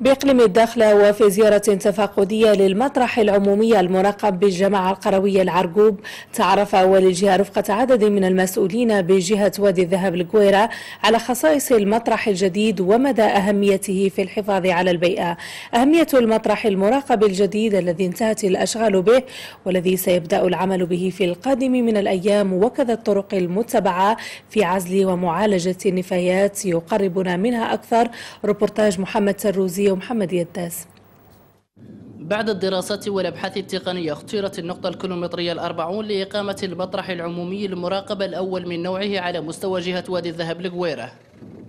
بإقليم الداخلة وفي زيارة تفقدية للمطرح العمومي المراقب بالجماعة القروية العرقوب، تعرف أول الجهة رفقة عدد من المسؤولين بجهة وادي الذهب القويرة على خصائص المطرح الجديد ومدى أهميته في الحفاظ على البيئة. أهمية المطرح المراقب الجديد الذي انتهت الأشغال به والذي سيبدأ العمل به في القادم من الأيام، وكذا الطرق المتبعة في عزل ومعالجة النفايات يقربنا منها أكثر. ريبورتاج محمد سروزي ومحمد يداس. بعد الدراسات والأبحاث التقنية اختيرت النقطة الكيلومترية الأربعون لإقامة المطرح العمومي المراقب الأول من نوعه على مستوى جهة وادي الذهب القويرة.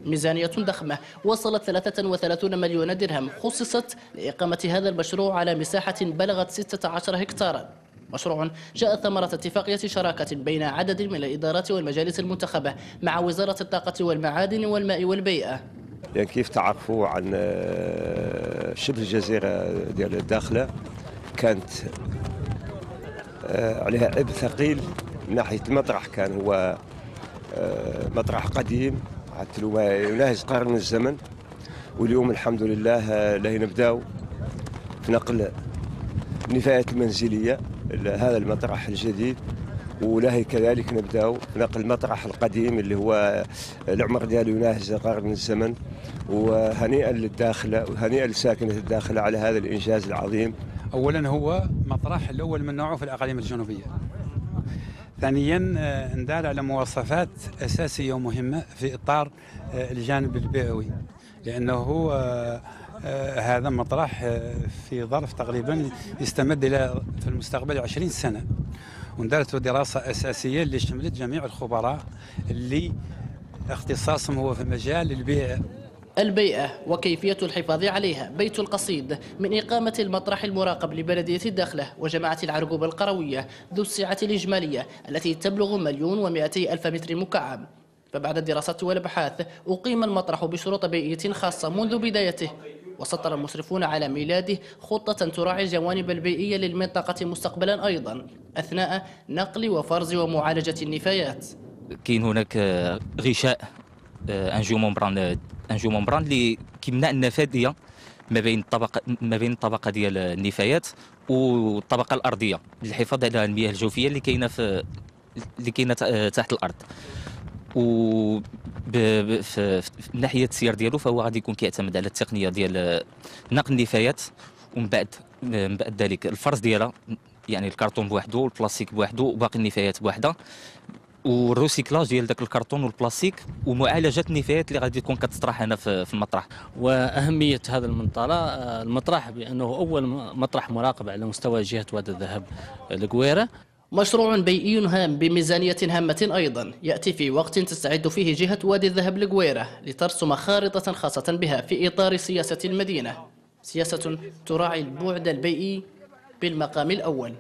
ميزانية ضخمة وصلت 33 مليون درهم خصصت لإقامة هذا المشروع على مساحة بلغت 16 هكتارا. مشروع جاء ثمرة اتفاقية شراكة بين عدد من الإدارات والمجالس المنتخبة مع وزارة الطاقة والمعادن والماء والبيئة. يعني كيف تعرفوا عن شبه الجزيرة ديال الداخلة كانت عليها عبء ثقيل من ناحية المطرح. كان هو مطرح قديم حتى ما يناهز قرن من الزمن، واليوم الحمد لله له نبداو في نقل النفايات المنزلية هذا المطرح الجديد، وله كذلك نبداو في نقل المطرح القديم اللي هو العمر ديالو يناهز قرن من الزمن. وهنيئا للداخله وهنيئا لساكنه الداخله على هذا الانجاز العظيم. اولا هو مطرح الاول من نوعه في الاقاليم الجنوبيه. ثانيا ندال على مواصفات اساسيه ومهمه في اطار الجانب البيئوي، لانه هذا مطرح في ظرف تقريبا يستمد الى في المستقبل 20 سنه، وندارت دراسه اساسيه اللي شملت جميع الخبراء اللي اختصاصهم هو في مجال البيئة وكيفية الحفاظ عليها. بيت القصيد من إقامة المطرح المراقب لبلدية الداخلة وجماعة العرقوب القروية ذو السعة الإجمالية التي تبلغ 1,200,000 متر مكعب. فبعد الدراسات والأبحاث أقيم المطرح بشروط بيئية خاصة منذ بدايته، وسطر المشرفون على ميلاده خطة تراعي الجوانب البيئية للمنطقة مستقبلا أيضا أثناء نقل وفرز ومعالجة النفايات. كاين هناك غشاء انجو ممبران اللي كيمنع النفاذيه ما بين الطبقه ديال النفايات والطبقه الارضيه للحفاظ على المياه الجوفيه اللي كاينه تحت الارض. و في ناحيه السير ديالو فهو غادي يكون كيعتمد على التقنيه ديال نقل النفايات، ومن بعد ذلك الفرز ديالها، يعني الكرتون بوحده والبلاستيك بوحده وباقي النفايات بوحده، والروسيكلاج ديال داك الكرتون والبلاستيك، ومعالجه النفايات اللي غادي تكون كتطرح هنا في المطرح. واهميه هذا المطرح بانه اول مطرح مراقب على مستوى جهه وادي الذهب القويره. مشروع بيئي هام بميزانية هامة أيضا يأتي في وقت تستعد فيه جهة وادي الذهب القويرة لترسم خارطة خاصة بها في إطار سياسة المدينة، سياسة تراعي البعد البيئي بالمقام الأول.